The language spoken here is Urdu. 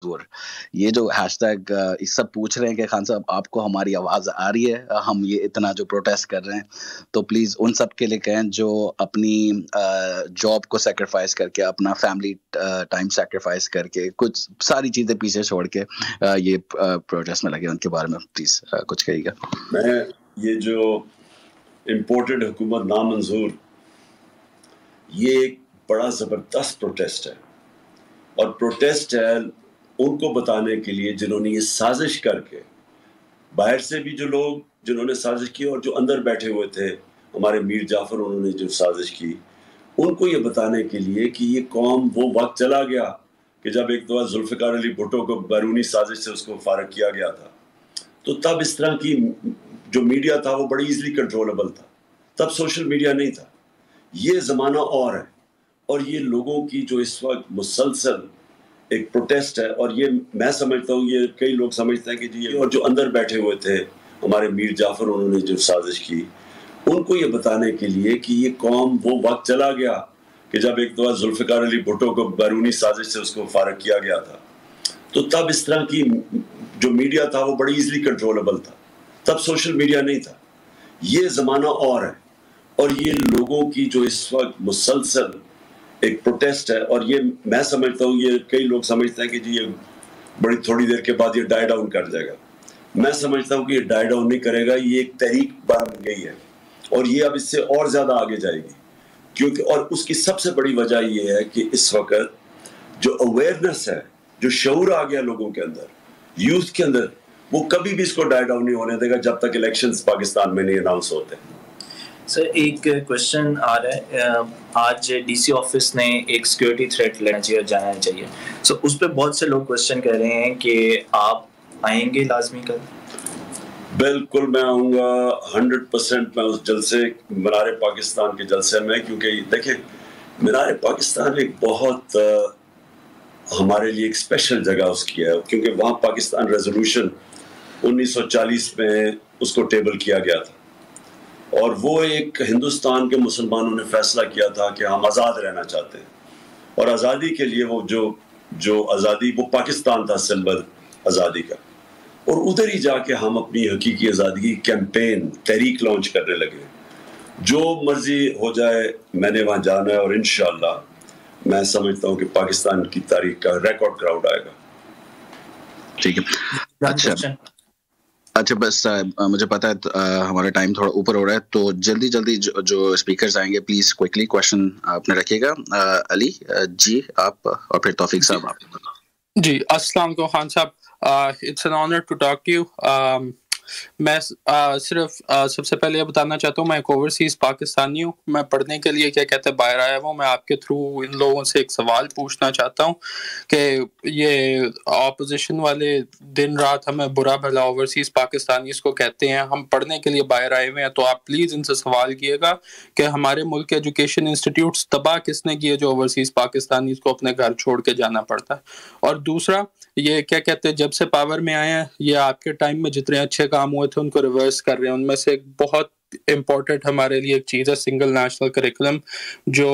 منظور، یہ جو ہیش ٹیگ اس سب پوچھ رہے ہیں کہ خان صاحب آپ کو ہماری آواز آ رہی ہے، ہم یہ اتنا جو پروٹیسٹ کر رہے ہیں، تو پلیز ان سب کے لیے کہیں جو اپنی جاب کو سیکریفائز کر کے، اپنا فیملی ٹائم سیکریفائز کر کے، کچھ ساری چیزیں پیچھے چھوڑ کے یہ پروٹیسٹ میں لگے، ان کے بارے میں پلیز کچھ کہیے گا. میں یہ جو امپورٹڈ حکومت نامنظور، یہ ایک بڑا زبردست پروٹیسٹ ہے، اور پروٹیسٹ ہے ان کو بتانے کے لیے جنہوں نے یہ سازش کر کے، باہر سے بھی جو لوگ جنہوں نے سازش کی اور جو اندر بیٹھے ہوئے تھے ہمارے میر جعفر، انہوں نے جو سازش کی، ان کو یہ بتانے کے لیے کہ یہ قوم، وہ وقت چلا گیا کہ جب ایک دفعہ ذوالفقار علی بھٹو کو بیرونی سازش سے اس کو فارغ کیا گیا تھا، تو تب اس طرح کی جو میڈیا تھا وہ بڑی ایزلی کنٹرولبل تھا، تب سوشل میڈیا نہیں تھا. یہ زمانہ اور ہے، اور یہ لوگوں کی جو اس وقت مسلسل ایک پروٹیسٹ ہے، اور یہ میں سمجھتا ہوں، یہ کئی لوگ سمجھتے ہیں کہ جی، اور جو اندر بیٹھے ہوئے تھے ہمارے میر جعفر، انہوں نے جو سازش کی، ان کو یہ بتانے کے لیے کہ یہ قوم، وہ وقت چلا گیا کہ جب ایک دفعہ ذوالفقار علی بھٹو کو بیرونی سازش سے اس کو فارغ کیا گیا تھا، تو تب اس طرح کی جو میڈیا تھا وہ بڑی ایزلی کنٹرولبل تھا، تب سوشل میڈیا نہیں تھا. یہ زمانہ اور ہے، اور یہ لوگوں کی جو اس وقت مسلسل ایک پروٹیسٹ ہے، اور یہ میں سمجھتا ہوں، یہ کئی لوگ سمجھتے ہیں کہ جی، یہ بڑی تھوڑی دیر کے بعد یہ ڈائی ڈاؤن کر جائے گا. میں سمجھتا ہوں کہ یہ ڈائی ڈاؤن نہیں کرے گا، یہ ایک تحریک بن گئی ہے، اور یہ اب اس سے اور زیادہ آگے جائے گی، کیونکہ اور اس کی سب سے بڑی وجہ یہ ہے کہ اس وقت جو اویئرنیس ہے، جو شعور آ گیا لوگوں کے اندر، یوتھ کے اندر، وہ کبھی بھی اس کو ڈائی ڈاؤن نہیں ہونے دے گا جب تک الیکشنز پاکستان میں نہیں اناؤنس ہوتے. سر ایک کوشچن آ رہا ہے، آج ڈی سی آفس نے ایک سیکورٹی تھریٹ لینا چاہیے اور جانا چاہیے، سو اس پہ بہت سے لوگ کوشچن کر رہے ہیں کہ آپ آئیں گے لازمی کل؟ بالکل میں آؤں گا 100%. میں اس جلسے، مینار پاکستان کے جلسے میں، کیونکہ دیکھیں مینار پاکستان ایک بہت ہمارے لیے ایک اسپیشل جگہ اس کی ہے، کیونکہ وہاں پاکستان ریزولوشن 1940 میں اس کو ٹیبل کیا گیا تھا، اور وہ ایک ہندوستان کے مسلمانوں نے فیصلہ کیا تھا کہ ہم آزاد رہنا چاہتے ہیں، اور آزادی کے لیے وہ جو آزادی، وہ پاکستان تھا سمبل آزادی کا، اور ادھر ہی جا کے ہم اپنی حقیقی آزادی کی کیمپین، تحریک لانچ کرنے لگے. جو مرضی ہو جائے، میں نے وہاں جانا ہے، اور انشاءاللہ میں سمجھتا ہوں کہ پاکستان کی تاریخ کا ریکارڈ کراؤڈ آئے گا. ٹھیک ہے. اچھا بس مجھے پتا ہے ہمارا ٹائم تھوڑا اوپر ہو رہا ہے، تو جلدی جو اسپیکرز آئیں گے پلیز کوئکلی کوشچن آپ نے رکھیے گا. علی جی آپ، اور پھر توفیق صاحب آپ. جی السلام علیکم خان صاحب، it's an honour to talk to you. میں صرف سب سے پہلے یہ بتانا چاہتا ہوں میں ایک اوورسیز پاکستانی ہوں. میں پڑھنے کے لیے کیا کہتے ہیں باہر آیا ہوں. میں آپ کے تھرو ان لوگوں سے ایک سوال پوچھنا چاہتا ہوں کہ یہ اپوزیشن والے دن رات ہمیں برا بھلا اوورسیز پاکستانیز کو کہتے ہیں، ہم پڑھنے کے لیے باہر آئے ہوئے ہیں، تو آپ پلیز ان سے سوال کیے گا کہ ہمارے ملک کے ایجوکیشن انسٹیٹیوٹس تباہ کس نے کیے جو اوورسیز پاکستانیز کو اپنے گھر چھوڑ کے جانا پڑتا ہے. اور دوسرا یہ کیا کہتے ہیں جب سے پاور میں آئے ہیں، یہ آپ کے ٹائم میں جتنے اچھے کام ہوئے تھے ان کو ریورس کر رہے ہیں. ان میں سے ایک بہت امپورٹنٹ ہمارے لیے ایک چیز ہے سنگل نیشنل کریکولم، جو